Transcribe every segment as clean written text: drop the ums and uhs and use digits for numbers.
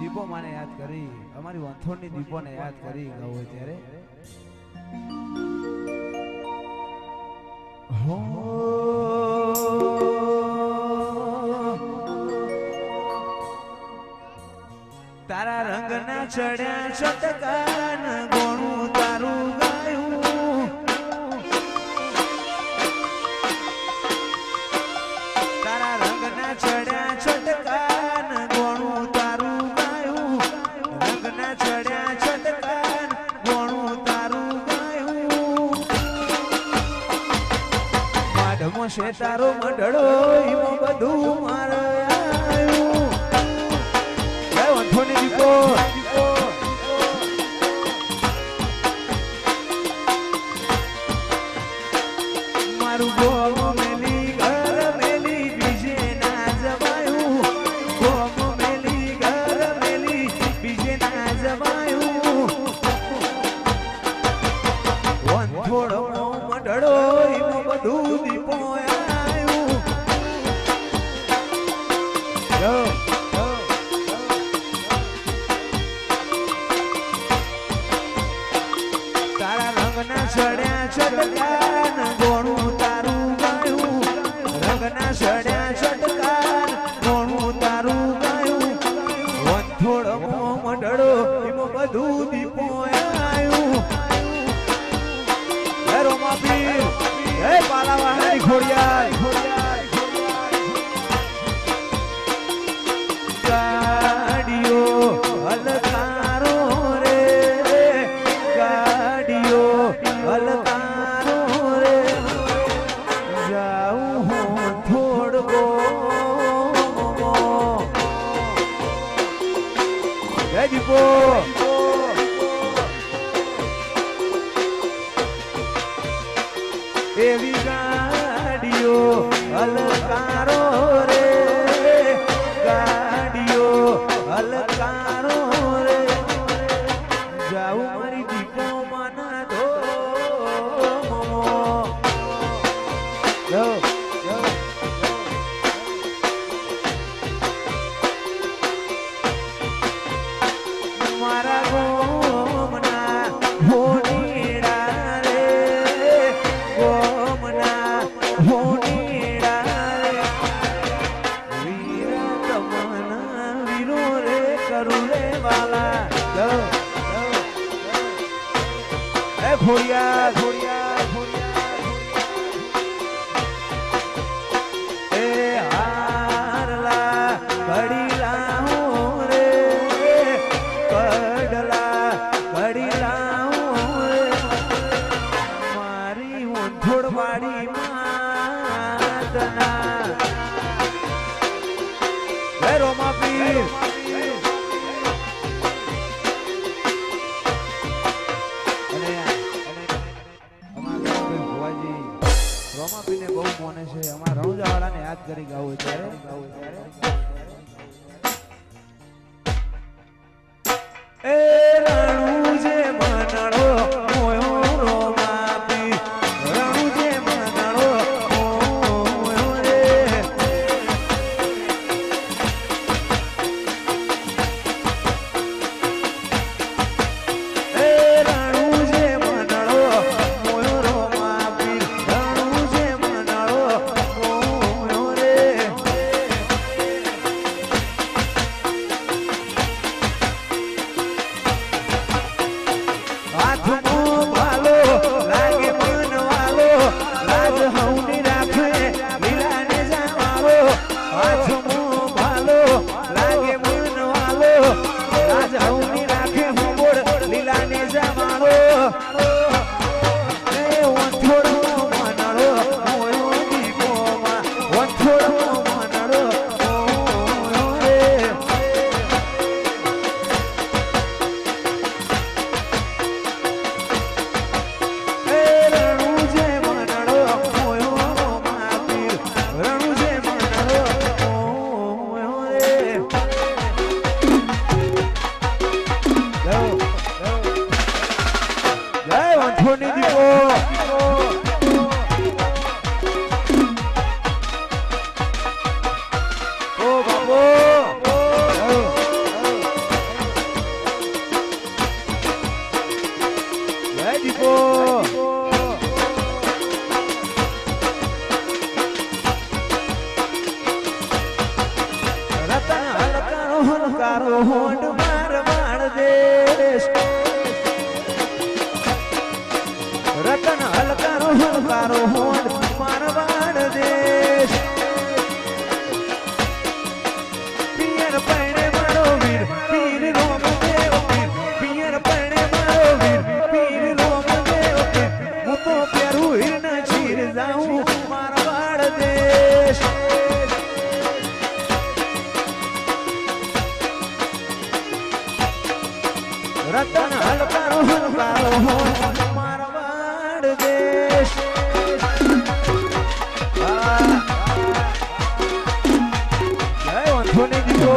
દીપો માને યાદ કરી, અમારી વંથોડની દીપોને યાદ કરી ગાવું ત્યારે હો તારા રંગના ચડ્યા ચટકાન ગોણું તારું ગાયું, તારા રંગના ચડ્યા ચટકાન ગોણું તારું ગાયું, રંગના ચડ્યા ચટકાન ગોણું તારું ગાયું, માઢમો છે તારો મંડળો એમાં બધું મારે આવ્યું. વંથોડની દીપો મારું ગોમ મેલી ઘર મેલી બીજે ના જવાયું, ગોમ મેલી ઘર મેલી બીજે ના જવાયું, વંથોડો મંડળો એમાં બધું દીપો આવ્યું. ચડ્યા ચટકાન ગોણું તારું ગાયું, રંગના ચડ્યા ચટકાન ગોણું તારું ગાયું, વંથોડો મંડળો એમાં બધું દીપો આવ્યું. હે રોમા પીર, હે પાલાવાહાની ખોડિયાર, ગાડીઓ હલકારો રે, ગાડીઓ હલકારો રે, જાઉં હું થોડકો જય દીપો એવી ગાડીઓ હલકારો રે, ગાડીઓ હલકારો રે, જાઉં મારી દીપો માના ધો મારા ગોમના હોનીડા રે, ગોમના હોનીડા રે, વીરા તમના વીરો રે કરું રે વાલા. એ ખોડિયાર ખોડિયાર ખોડિયાર એ હારલા ઘડીલા હો રે, કડલા ઘડીલા હો રે, મારી વંથોડવાડી માતના હે રોમા પીર. રોમાપીને બહુ મોને છે, અમારા રણુજાવાળાને યાદ કરી ગાવું ત્યારે એ રણુ જે મનડો મોયો રોમાપી, રણુ જે મનડો મોયો રે, એ રણુ જે મનડો મોયો રોમાપી, રણુ જે મનડો મોયો રે, હલકારો હોડ માર વાળ દેશ રતન હલકારો હોડ માર વાળ દેશ પિયર પૈણે મારો વીર પીર રોમ દેવ પિયર પૈણે મારો વીર પીર રોમ દેવ હું તો પહેરું હિરના ચીર જાઉં માર વાળ દેશ રતન હલકારો મારવાડ દેશ જય વંથોની દીકો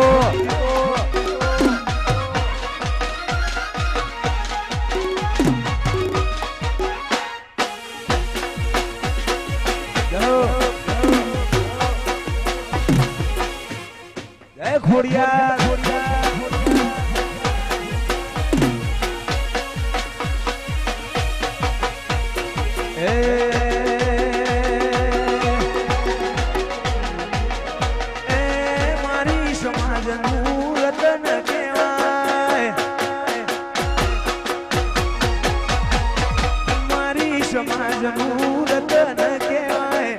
જય ખોડિયાર મારી સમાજનું રતન કહેવાય મારી સમાજનું રતન કહેવાય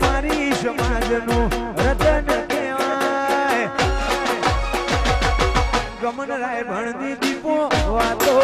મારી સમાજનું રતન કહેવાય ગમન રાય ભણતી દીપો વાતો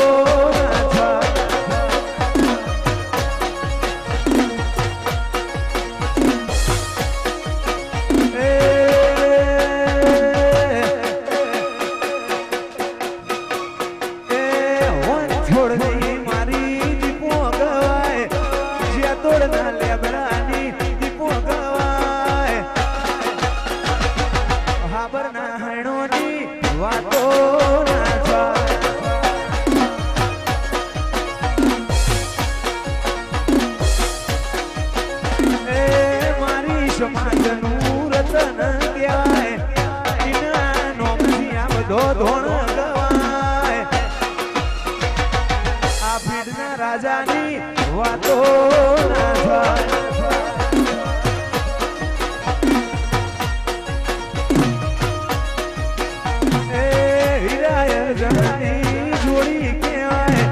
સમાજનું રતન કહેવાય એના નોમથી આ બધો ધોણ ગવાય આ ભીડના રાજાની વાતો ના થાય હીરાય જણાની જોડી કહેવાય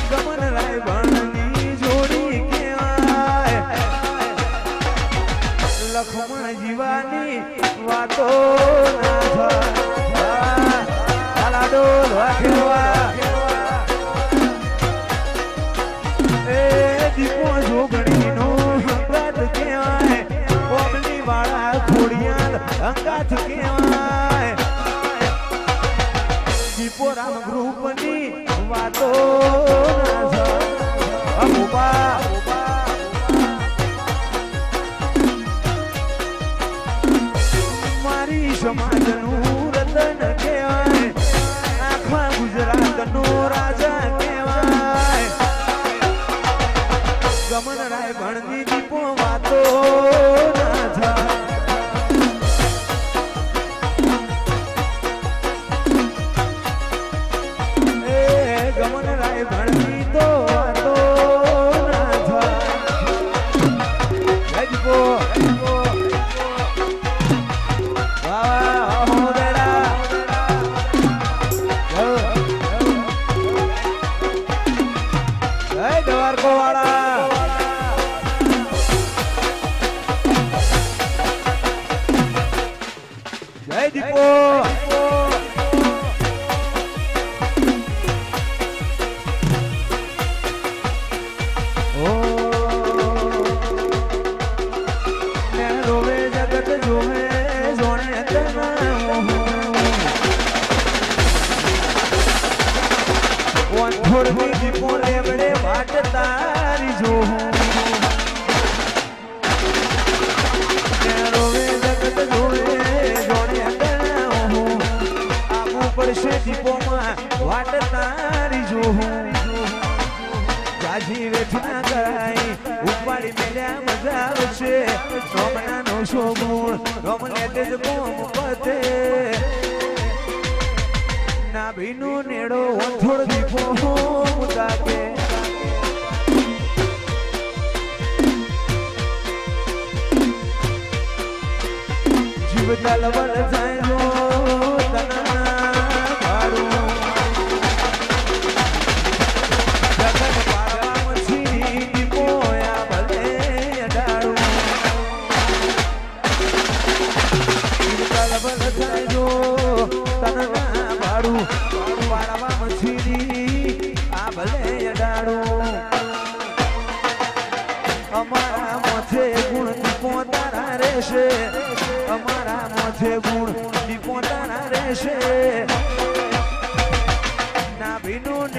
ગમન રાય ભણની જોડી કહેવાય લખમણ જીવાની વાતો ના થાય ડોલ વાઘેવા એ દીપો જોગણીનો અંગાત કહેવાય કોમલી વાળા ખોડિયાલ અંગાત કહેવાય દીપો રામ ગ્રુપની વાતો ના થાય અમુબા સમાજનું રતન કહેવાય આખા ગુજરાતનો રાજા કહેવાય ગમન રાય ભણની દીપો વાતો ના થાય એ ગમન રાય ભણની તો વાતો ના થાય દીપો જય દીપો રોવે જગત જોવે જોણે વંથોડની દીપો લેવડે વાટ તારી જોઉં દીપોમાં વાટ તારી જોઉં જાજી વેઠના કરાઈ ઉપાડી મેલ્યા મજા આવશે રોમના નો શોગુણ રોમ લેતે જ કોમ પતે ના ભીનો નેડો વંથોડ દીપો મુતાકે જીવ ચાલવર જાય તન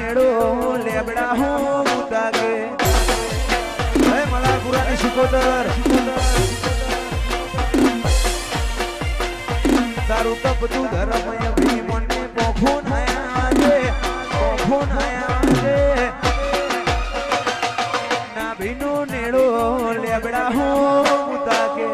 નેડો લેબડા હું તાગે હે મલા પુરાની શિકોતર તારું તપતું ધર્મય ભીમને પોખો નાયા છે ના ભીનો નેડો લેબડા હું તાગે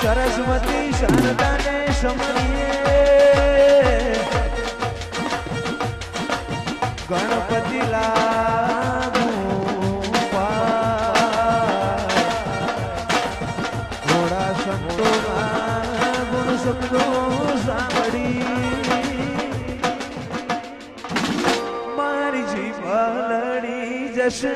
સરસ્વતી શારદાને સમણીએ ગણપતિ લાગુ ઘોડા સંતોના ગુણ શબ્દો સાંભળી મારી જીભ લડી જશે